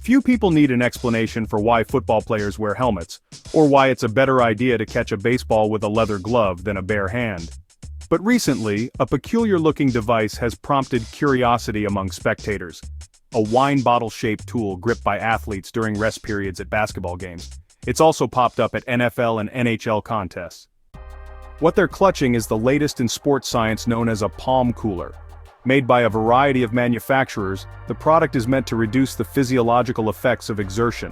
Few people need an explanation for why football players wear helmets, or why it's a better idea to catch a baseball with a leather glove than a bare hand. But recently, a peculiar-looking device has prompted curiosity among spectators. A wine bottle-shaped tool gripped by athletes during rest periods at basketball games. It's also popped up at NFL and NHL contests. What they're clutching is the latest in sports science known as a palm cooler. Made by a variety of manufacturers, the product is meant to reduce the physiological effects of exertion.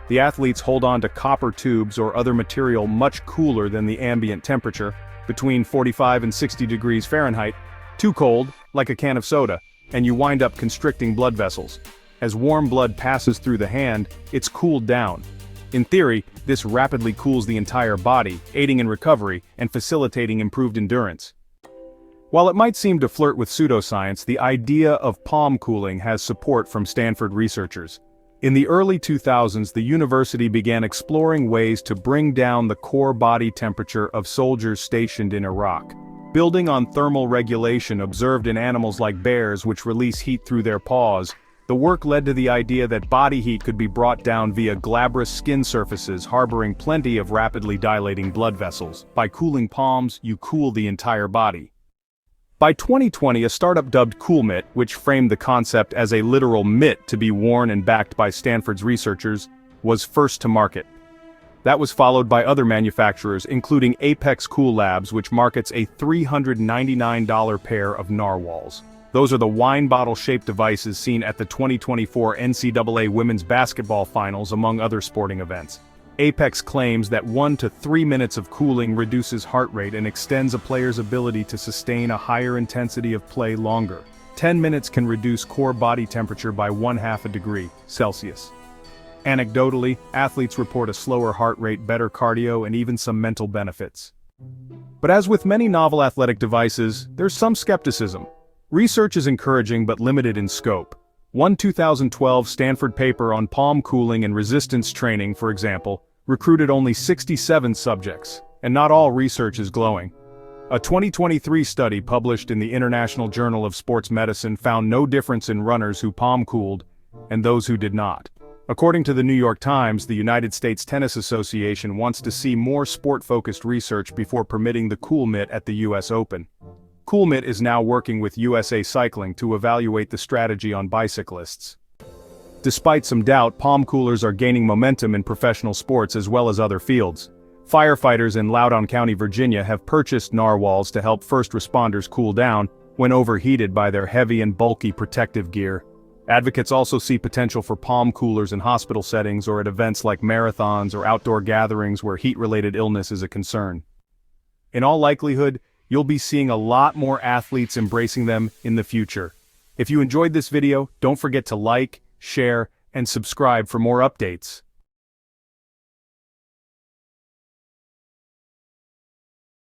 The athletes hold on to copper tubes or other material much cooler than the ambient temperature, between 45 and 60 degrees Fahrenheit, too cold, like a can of soda, and you wind up constricting blood vessels. As warm blood passes through the hand, it's cooled down. In theory, this rapidly cools the entire body, aiding in recovery and facilitating improved endurance. While it might seem to flirt with pseudoscience, the idea of palm cooling has support from Stanford researchers. In the early 2000s, the university began exploring ways to bring down the core body temperature of soldiers stationed in Iraq. Building on thermal regulation observed in animals like bears which release heat through their paws, the work led to the idea that body heat could be brought down via glabrous skin surfaces harboring plenty of rapidly dilating blood vessels. By cooling palms, you cool the entire body. By 2020, a startup dubbed CoolMitt, which framed the concept as a literal mitt to be worn and backed by Stanford's researchers, was first to market. That was followed by other manufacturers, including Apex Cool Labs, which markets a $399 pair of narwhals. Those are the wine bottle-shaped devices seen at the 2024 NCAA Women's Basketball Finals, among other sporting events. Apex claims that 1 to 3 minutes of cooling reduces heart rate and extends a player's ability to sustain a higher intensity of play longer. 10 minutes can reduce core body temperature by 1/2 degree Celsius. Anecdotally, athletes report a slower heart rate, better cardio, and even some mental benefits. But as with many novel athletic devices, there's some skepticism. Research is encouraging but limited in scope. One 2012 Stanford paper on palm cooling and resistance training, for example, recruited only 67 subjects, and not all research is glowing. A 2023 study published in the International Journal of Sports Medicine found no difference in runners who palm cooled and those who did not. According to the New York Times, the United States Tennis Association wants to see more sport-focused research before permitting the CoolMitt at the US Open. CoolMitt is now working with USA Cycling to evaluate the strategy on bicyclists. Despite some doubt, palm coolers are gaining momentum in professional sports as well as other fields. Firefighters in Loudoun County, Virginia have purchased narwhals to help first responders cool down when overheated by their heavy and bulky protective gear. Advocates also see potential for palm coolers in hospital settings or at events like marathons or outdoor gatherings where heat-related illness is a concern. In all likelihood, you'll be seeing a lot more athletes embracing them in the future. If you enjoyed this video, don't forget to like, share, and subscribe for more updates.